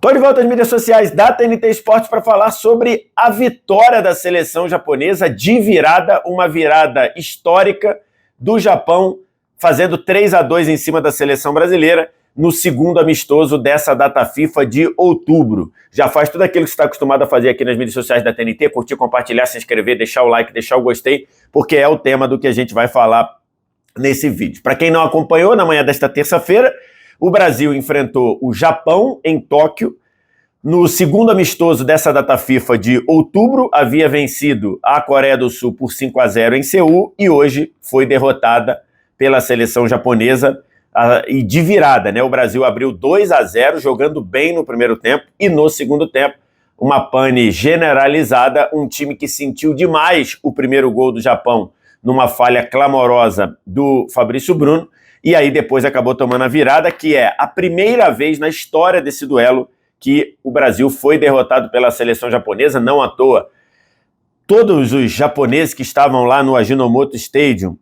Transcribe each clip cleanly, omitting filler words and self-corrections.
Estou de volta às mídias sociais da TNT Esportes para falar sobre a vitória da seleção japonesa de virada, uma virada histórica do Japão, fazendo 3-2 em cima da seleção brasileira no segundo amistoso dessa data FIFA de outubro. Já faz tudo aquilo que você está acostumado a fazer aqui nas mídias sociais da TNT, curtir, compartilhar, se inscrever, deixar o like, deixar o gostei, porque é o tema do que a gente vai falar nesse vídeo. Para quem não acompanhou, na manhã desta terça-feira, o Brasil enfrentou o Japão em Tóquio. No segundo amistoso dessa data FIFA de outubro, havia vencido a Coreia do Sul por 5-0 em Seul e hoje foi derrotada pela seleção japonesa e de virada, né? O Brasil abriu 2-0, jogando bem no primeiro tempo e no segundo tempo, uma pane generalizada, um time que sentiu demais o primeiro gol do Japão numa falha clamorosa do Fabrício Bruno, e aí depois acabou tomando a virada, que é a primeira vez na história desse duelo que o Brasil foi derrotado pela seleção japonesa, não à toa. Todos os japoneses que estavam lá no Ajinomoto Stadium,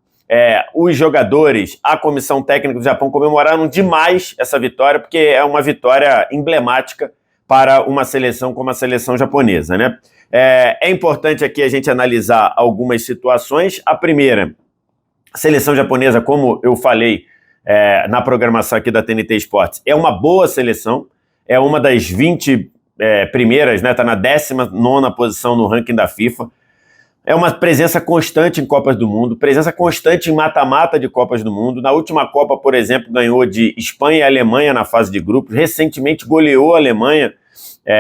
os jogadores, a comissão técnica do Japão comemoraram demais essa vitória, porque é uma vitória emblemática para uma seleção como a seleção japonesa, né? É importante aqui a gente analisar algumas situações. A primeira, a seleção japonesa, como eu falei na programação aqui da TNT Esportes, é uma boa seleção, é uma das 20 primeiras, né? Está na 19ª posição no ranking da FIFA. É uma presença constante em Copas do Mundo, presença constante em mata-mata de Copas do Mundo. Na última Copa, por exemplo, ganhou de Espanha e Alemanha na fase de grupos. Recentemente goleou a Alemanha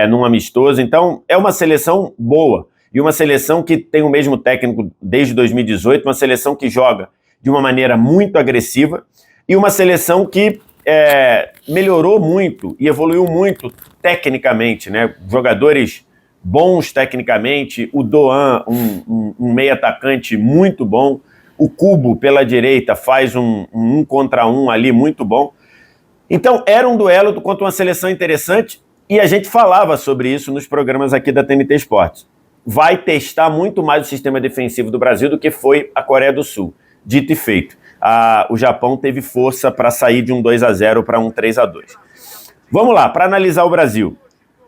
num amistoso. Então, é uma seleção boa. E uma seleção que tem o mesmo técnico desde 2018, uma seleção que joga de uma maneira muito agressiva e uma seleção que melhorou muito e evoluiu muito tecnicamente, né? Jogadores bons tecnicamente, o Doan, um meio atacante muito bom, o Kubo pela direita faz um contra um ali muito bom. Então era um duelo contra uma seleção interessante e a gente falava sobre isso nos programas aqui da TNT Esportes. Vai testar muito mais o sistema defensivo do Brasil do que foi a Coreia do Sul. Dito e feito, o Japão teve força para sair de um 2-0 para um 3-2. Vamos lá, para analisar o Brasil.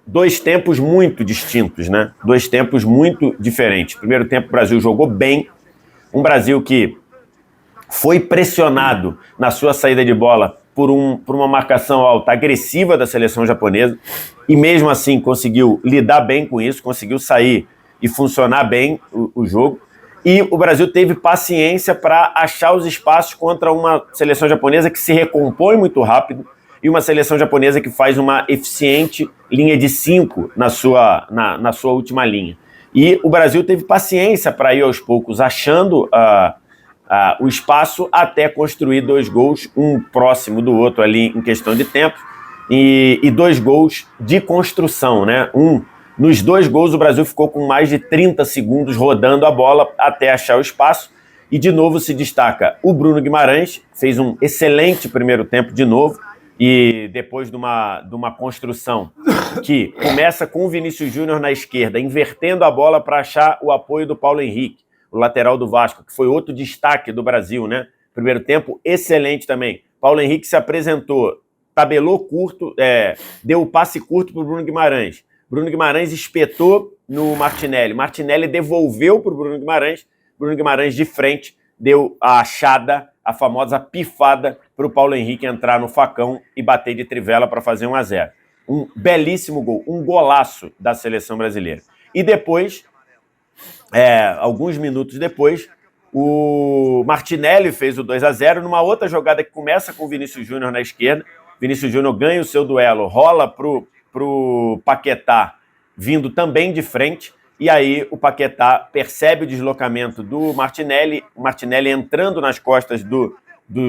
Dois tempos muito distintos, né? Dois tempos muito diferentes. Primeiro tempo, o Brasil jogou bem. Um Brasil que foi pressionado na sua saída de bola por uma marcação alta, agressiva da seleção japonesa. E mesmo assim conseguiu lidar bem com isso, conseguiu sair e funcionar bem o jogo. E o Brasil teve paciência para achar os espaços contra uma seleção japonesa que se recompõe muito rápido e uma seleção japonesa que faz uma eficiente linha de 5 na sua última linha. E o Brasil teve paciência para ir aos poucos achando o espaço até construir 2 gols, um próximo do outro ali em questão de tempo, e 2 gols de construção, né? Nos 2 gols o Brasil ficou com mais de 30 segundos rodando a bola até achar o espaço, e de novo se destaca o Bruno Guimarães, fez um excelente primeiro tempo de novo, e depois de uma construção que começa com o Vinícius Júnior na esquerda, invertendo a bola para achar o apoio do Paulo Henrique, o lateral do Vasco, que foi outro destaque do Brasil, né? Primeiro tempo excelente também. Paulo Henrique se apresentou, tabelou curto, deu o passe curto para o Bruno Guimarães. Bruno Guimarães espetou no Martinelli. Martinelli devolveu para o Bruno Guimarães de frente deu a achada, a famosa pifada para o Paulo Henrique entrar no facão e bater de trivela para fazer 1-0. Um belíssimo gol, um golaço da seleção brasileira. E depois, alguns minutos depois, o Martinelli fez o 2-0 numa outra jogada que começa com o Vinícius Júnior na esquerda. Vinícius Júnior ganha o seu duelo, rola pro Paquetá, vindo também de frente, e aí o Paquetá percebe o deslocamento do Martinelli, o Martinelli entrando nas costas do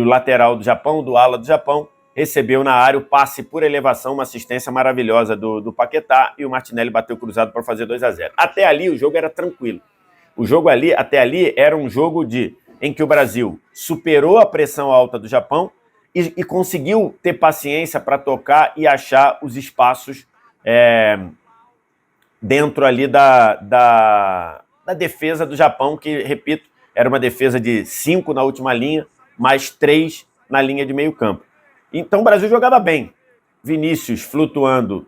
lateral do Japão, do ala do Japão, recebeu na área o passe por elevação, uma assistência maravilhosa do Paquetá, e o Martinelli bateu cruzado para fazer 2-0. Até ali o jogo era tranquilo. O jogo até ali era um jogo em que o Brasil superou a pressão alta do Japão e conseguiu ter paciência para tocar e achar os espaços dentro ali da defesa do Japão, que, repito, era uma defesa de 5 na última linha, mais 3 na linha de meio campo. Então o Brasil jogava bem. Vinícius flutuando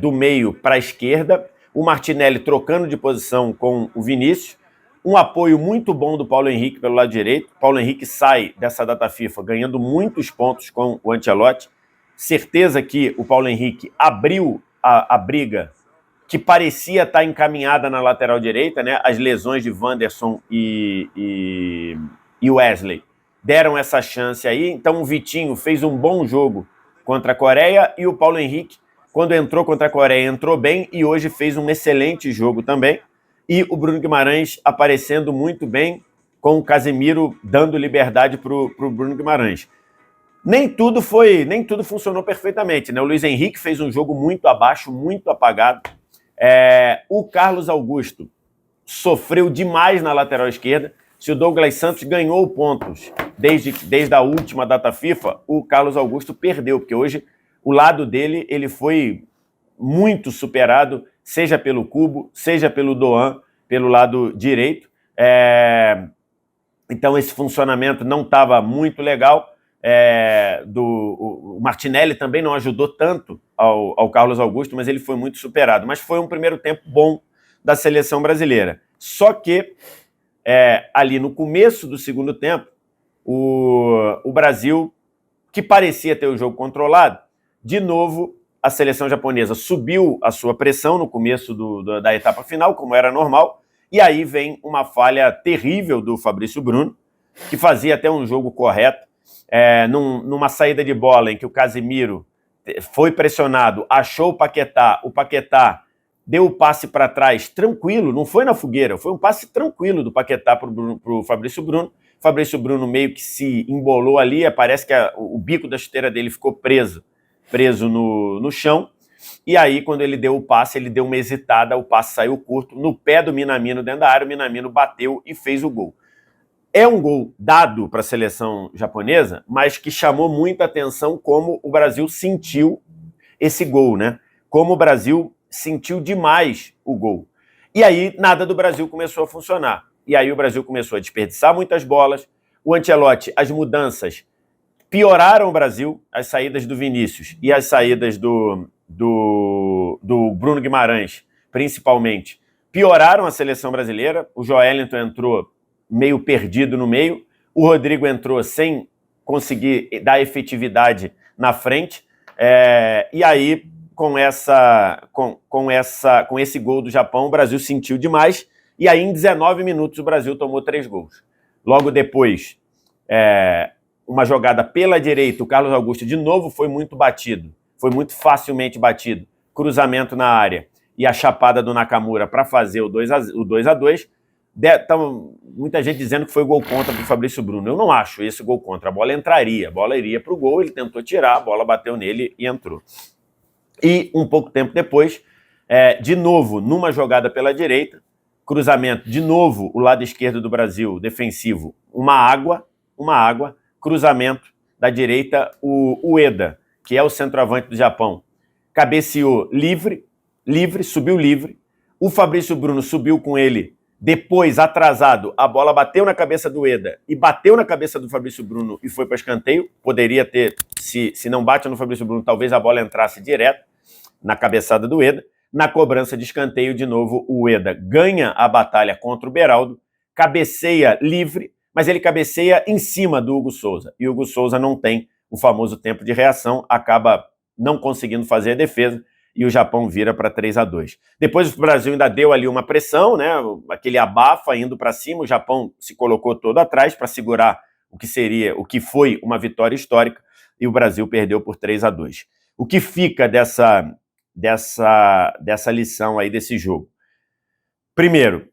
do meio para a esquerda, o Martinelli trocando de posição com o Vinícius, um apoio muito bom do Paulo Henrique pelo lado direito. Paulo Henrique sai dessa data FIFA ganhando muitos pontos com o Ancelotti. Certeza que o Paulo Henrique abriu a briga que parecia estar encaminhada na lateral direita, né? As lesões de Wanderson e Wesley deram essa chance aí. Então o Vitinho fez um bom jogo contra a Coreia e o Paulo Henrique, quando entrou contra a Coreia, entrou bem e hoje fez um excelente jogo também. E o Bruno Guimarães aparecendo muito bem, com o Casemiro dando liberdade para o Bruno Guimarães. Nem tudo funcionou perfeitamente, né? O Luiz Henrique fez um jogo muito abaixo, muito apagado. O Carlos Augusto sofreu demais na lateral esquerda. Se o Douglas Santos ganhou pontos desde a última data FIFA, o Carlos Augusto perdeu, porque hoje o lado dele ele foi muito superado, seja pelo Cubo, seja pelo Doan, pelo lado direito. Então esse funcionamento não estava muito legal. O Martinelli também não ajudou tanto ao Carlos Augusto, mas ele foi muito superado. Mas foi um primeiro tempo bom da seleção brasileira. Só que ali no começo do segundo tempo, o Brasil, que parecia ter o jogo controlado, de novo a seleção japonesa subiu a sua pressão no começo da etapa final, como era normal, e aí vem uma falha terrível do Fabrício Bruno, que fazia até um jogo correto, numa saída de bola em que o Casemiro foi pressionado, achou o Paquetá deu o passe para trás tranquilo, não foi na fogueira, foi um passe tranquilo do Paquetá para o Fabrício Bruno. Fabrício Bruno meio que se embolou ali, parece que o bico da chuteira dele ficou preso no chão, e aí quando ele deu o passe, ele deu uma hesitada, o passe saiu curto, no pé do Minamino dentro da área, o Minamino bateu e fez o gol. É um gol dado para a seleção japonesa, mas que chamou muita atenção como o Brasil sentiu esse gol, né? Como o Brasil sentiu demais o gol. E aí nada do Brasil começou a funcionar. E aí o Brasil começou a desperdiçar muitas bolas. O Ancelotti, as mudanças pioraram o Brasil, as saídas do Vinícius e as saídas do Bruno Guimarães, principalmente, pioraram a seleção brasileira. O Joelinton entrou meio perdido no meio, o Rodrigo entrou sem conseguir dar efetividade na frente, e aí com esse gol do Japão o Brasil sentiu demais, e aí em 19 minutos o Brasil tomou 3 gols. Logo depois, uma jogada pela direita, o Carlos Augusto de novo foi muito batido, foi muito facilmente batido, cruzamento na área e a chapada do Nakamura para fazer o 2-2. Então, muita gente dizendo que foi gol contra para o Fabrício Bruno. Eu não acho esse gol contra. A bola entraria, a bola iria para o gol, ele tentou tirar, a bola bateu nele e entrou. E um pouco tempo depois, de novo, numa jogada pela direita, cruzamento, de novo, o lado esquerdo do Brasil, defensivo, uma água, cruzamento da direita, o Ueda, que é o centroavante do Japão, cabeceou livre, subiu livre, o Fabrício Bruno subiu com ele. Depois, atrasado, a bola bateu na cabeça do Ueda e bateu na cabeça do Fabrício Bruno e foi para escanteio. Poderia ter, se não bate no Fabrício Bruno, talvez a bola entrasse direto na cabeçada do Ueda. Na cobrança de escanteio, de novo, o Ueda ganha a batalha contra o Beraldo, cabeceia livre, mas ele cabeceia em cima do Hugo Souza. E o Hugo Souza não tem o famoso tempo de reação, acaba não conseguindo fazer a defesa, e o Japão vira para 3-2. Depois o Brasil ainda deu ali uma pressão, né? Aquele abafa indo para cima, o Japão se colocou todo atrás para segurar o que foi uma vitória histórica, e o Brasil perdeu por 3-2. O que fica dessa lição aí desse jogo? Primeiro,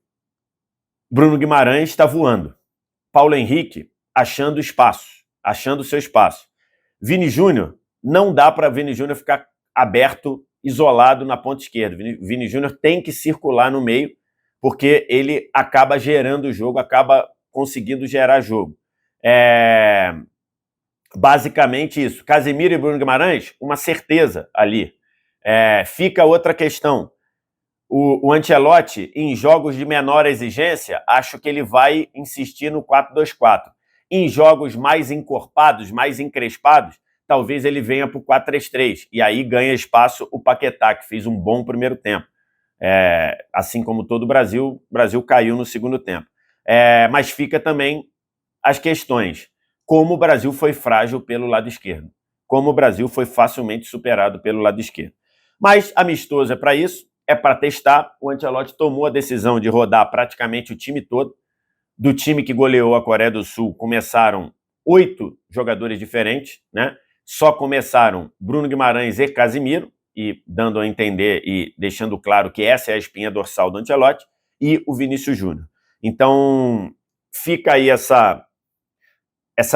Bruno Guimarães está voando. Paulo Henrique achando seu espaço. Vini Júnior, não dá para Vini Júnior ficar aberto, isolado na ponta esquerda. Vini Júnior tem que circular no meio, porque ele acaba gerando o jogo, acaba conseguindo gerar jogo. Basicamente isso. Casemiro e Bruno Guimarães, uma certeza ali. Fica outra questão. O Ancelotti, em jogos de menor exigência, acho que ele vai insistir no 4-2-4. Em jogos mais encorpados, mais encrespados, talvez ele venha para o 4-3-3, e aí ganha espaço o Paquetá, que fez um bom primeiro tempo. Assim como todo o Brasil caiu no segundo tempo. Mas fica também as questões. Como o Brasil foi frágil pelo lado esquerdo. Como o Brasil foi facilmente superado pelo lado esquerdo. Mas amistoso é para isso, é para testar. O Ancelotti tomou a decisão de rodar praticamente o time todo. Do time que goleou a Coreia do Sul, começaram 8 jogadores diferentes, né? Só começaram Bruno Guimarães e Casimiro, e dando a entender e deixando claro que essa é a espinha dorsal do Ancelotti, e o Vinícius Júnior. Então, fica aí essa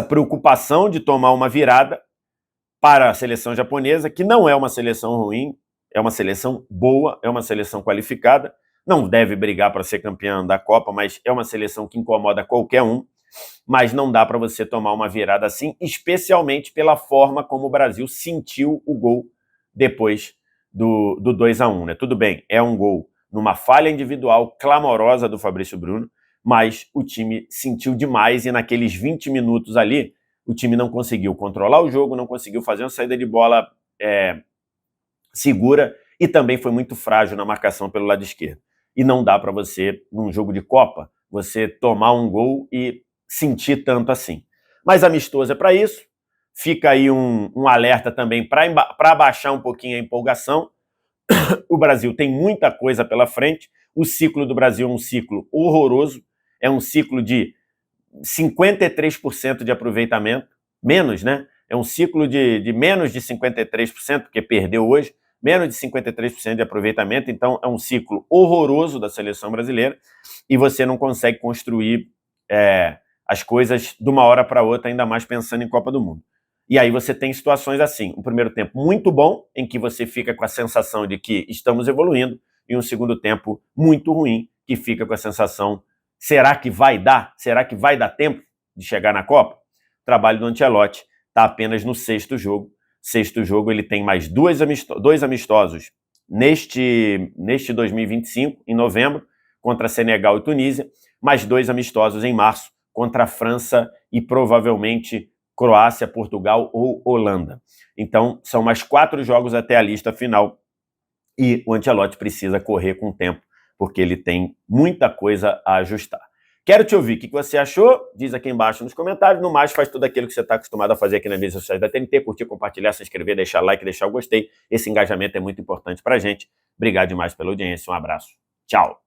preocupação de tomar uma virada para a seleção japonesa, que não é uma seleção ruim, é uma seleção boa, é uma seleção qualificada, não deve brigar para ser campeã da Copa, mas é uma seleção que incomoda qualquer um, mas não dá para você tomar uma virada assim, especialmente pela forma como o Brasil sentiu o gol depois do 2-1, né? Tudo bem, é um gol numa falha individual clamorosa do Fabrício Bruno, mas o time sentiu demais e naqueles 20 minutos ali, o time não conseguiu controlar o jogo, não conseguiu fazer uma saída de bola segura e também foi muito frágil na marcação pelo lado esquerdo. E não dá para você, num jogo de Copa, você tomar um gol e sentir tanto assim. Mas amistoso é para isso. Fica aí um alerta também para baixar um pouquinho a empolgação. O Brasil tem muita coisa pela frente. O ciclo do Brasil é um ciclo horroroso. É um ciclo de 53% de aproveitamento. Menos, né? É um ciclo de menos de 53%, porque perdeu hoje. Menos de 53% de aproveitamento. Então, é um ciclo horroroso da seleção brasileira. E você não consegue construir as coisas de uma hora para outra, ainda mais pensando em Copa do Mundo. E aí você tem situações assim, um primeiro tempo muito bom, em que você fica com a sensação de que estamos evoluindo, e um segundo tempo muito ruim, que fica com a sensação, será que vai dar? Será que vai dar tempo de chegar na Copa? O trabalho do Ancelotti está apenas no sexto jogo. Sexto jogo ele tem mais dois amistosos neste 2025, em novembro, contra Senegal e Tunísia, mais 2 amistosos em março, contra a França e provavelmente Croácia, Portugal ou Holanda. Então, são mais 4 jogos até a lista final e o Ancelotti precisa correr com o tempo, porque ele tem muita coisa a ajustar. Quero te ouvir. O que você achou? Diz aqui embaixo nos comentários. No mais, faz tudo aquilo que você está acostumado a fazer aqui nas redes sociais da TNT. Curtir, compartilhar, se inscrever, deixar like, deixar o gostei. Esse engajamento é muito importante para a gente. Obrigado demais pela audiência. Um abraço. Tchau.